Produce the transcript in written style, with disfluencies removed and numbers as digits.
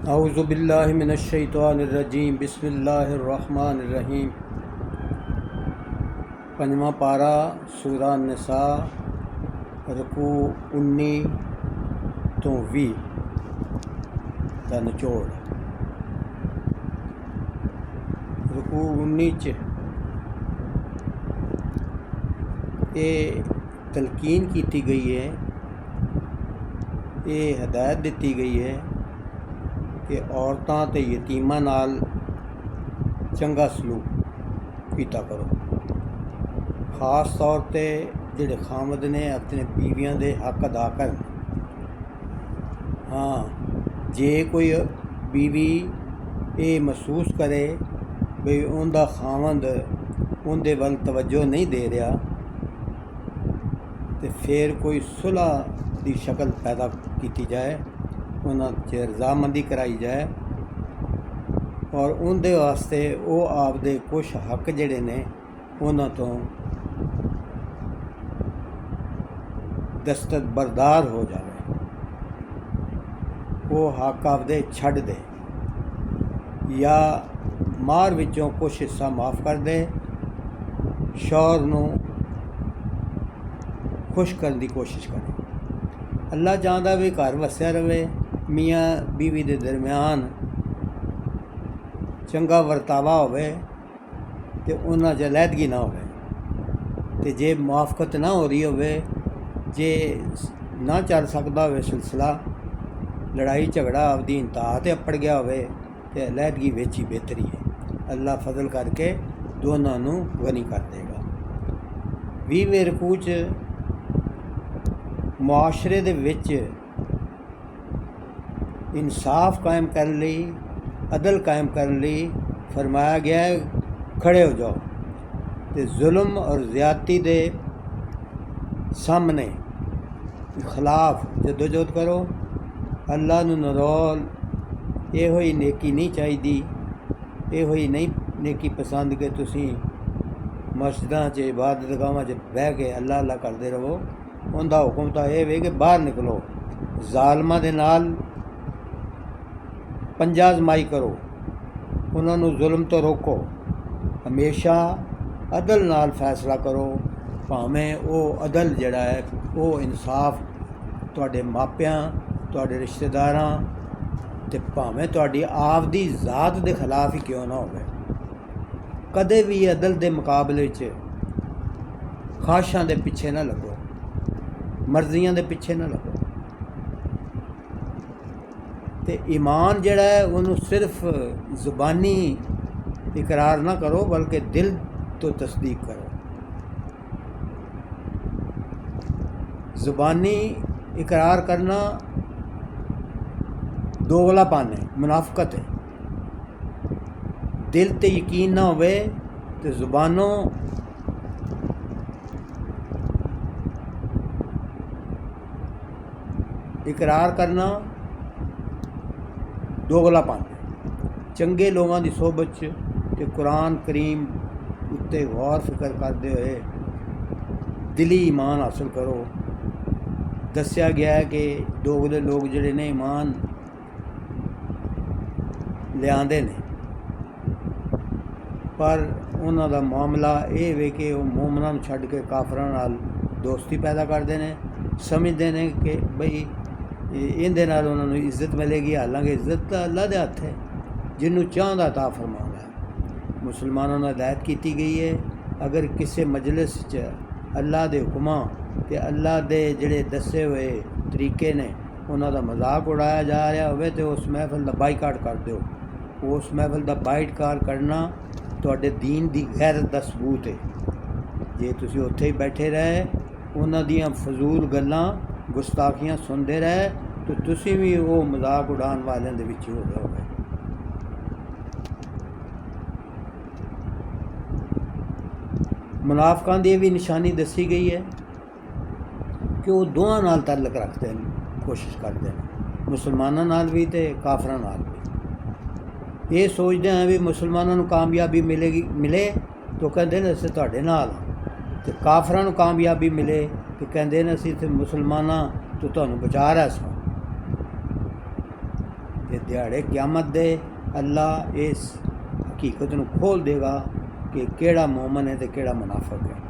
औज़ु बिल्लाहि मिनश शैतानिर रजीम बिस्मिल्लाहिर रहमानिर रहीम। पंजवां पारा सूरा निसा रकू 19 तो 20 का निचोड़। रकू 19 च ये तलकीन की गई है, ये हदायत दी गई है कि औरतां ते यतीमां नाल चंगा सलूक कीता करो। खास तौर ते जिहड़े खामद ने अपने बीवियां दे हक अदा करन। हाँ, जे कोई बीवी ये महसूस करे भी उनका खामद उनके वल तवज्जो नहीं दे रहा तो फिर कोई सुलह की शक्ल पैदा की जाए, उन्होंने रजामंदी कराई जाए और उनके वास्ते वो आपदे कुछ हक जिहड़े ने उन्हां तो दस्तबरदार हो जाए, वो हक आपदे छड्ड दे या मार विचों कुछ हिस्सा माफ़ कर दे, शौहर नूं खुश करने की कोशिश करे। अल्लाह चाहता भी घर वसिया रहे, मियाँ बीवी के दरम्यान चंगा वरतावा होवे ते उन्हां च अलहदगी ना होवे ते जे मुआफकत ना हो रही होवे, जे ना चल सकता होवे सिलसिला, लड़ाई झगड़ा आपदी इंतहा ते अपड़ गया होवे ते अलहदगी विच ही बेहतरी है। अल्लाह फजल करके दोनों नूं गनी कर देगा। 20वें रकू च मुआशरे दे विच इंसाफ कायम करने लई, अदल कायम करने लई फरमाया गया है खड़े हो जाओ तो जुल्म और ज़्यादती दे सामने खिलाफ जदोजहद करो। अल्लाह नूं नरौल इहो ही नेकी नहीं चाहिदी, इहो ही नहीं नेकी पसंद कि तुसीं मस्जिदां च इबादतगाहां च बह के अल्लाह अल्लाह करते रहो। उनका हुक्म तो यह है कि बाहर निकलो, जालमां दे नाल पंजा अजमाई करो, उन्होंने जुल्म तो रोको, हमेशा अदल नाल फैसला करो। भावें वो अदल जिहड़ा है वो इंसाफ तुहाडे मापियां, तुहाडे रिश्तेदारां ते भावें तुहाडी आप दी जात दे खिलाफ ही क्यों ना होवे। कदे भी अदल दे मुकाबले च ख्वाहिशां दे पिछे ना लगो, मर्जियां दे पिछे ना लगो। ते ईमान जिहड़ा है उन्होंने सिर्फ ज़ुबानी इकरार ना करो बल्कि दिल तो तस्दीक करो। ज़ुबानी इकरार करना दोगलापन है, मुनाफकत है। दिल ते यकीन ना होवे तो ज़ुबानों इकरार करना दोगलापन है। चंगे लोगों की सोहबत ते कुरान करीम उत्ते गौर फिक्र करते हुए दिली ईमान हासिल करो। दस्या गया है कि दोगले लोग जिहड़े ने ईमान लियादे ने पर उन्हां दा मामला ये वे कि वो मोमनां नूं छड्ड के काफरां नाल दोस्ती पैदा करते हैं, समझते हैं कि बई इहदे नाल उन्हां नूं इज्जत मिलेगी। हालांकि इज्जत तो अल्लाह दे हत्थ है, जिन्हों चाहता अता फरमांदा है। मुसलमानों ने हिदायत की गई है, अगर किसी मजलिस च अल्लाह दे हुक्मां ते अल्लाह दे जिहड़े दसे हुए तरीके ने उन्हां दा मजाक उड़ाया जा रहा होवे तो उस महफिल का बाईकाट कर दो। उस महफिल का बाईकाट करना तुहाडे दीन दी गैरत दा सबूत है। जे तुसीं उत्थे ही बैठे रहे, उन्हां दियां फजूल गल्लां गुस्ताखियां सुनते रहे तो तुसीं भी वो मजाक उड़ाने वालों के विच हो जाओगे। मुनाफिकां दी भी निशानी दसी गई है कि वो दोवां नाल ताल्लुक रखते हैं, कोशिश करते हैं, मुसलमानों नाल भी ते काफरां नाल भी। ये सोचते हैं भी मुसलमानों नूं कामयाबी मिले तो कहते हैं असीं तुहाडे नाल हां, ते काफरां नूं कामयाबी मिले तो कहते हैं असीं ते मुसलमानां तो तुहानूं बचा रहे सां। ਤੇ ਦਿਹਾੜੇ ਕਿਆਮਤ ਦੇ ਅੱਲਾ ਇਸ ਹਕੀਕਤ ਨੂੰ ਖੋਲ ਦੇਗਾ ਕਿ ਕਿਹੜਾ ਮੂਮਨ ਹੈ ਤੇ ਕਿਹੜਾ ਮੁਨਾਫਿਕ ਹੈ।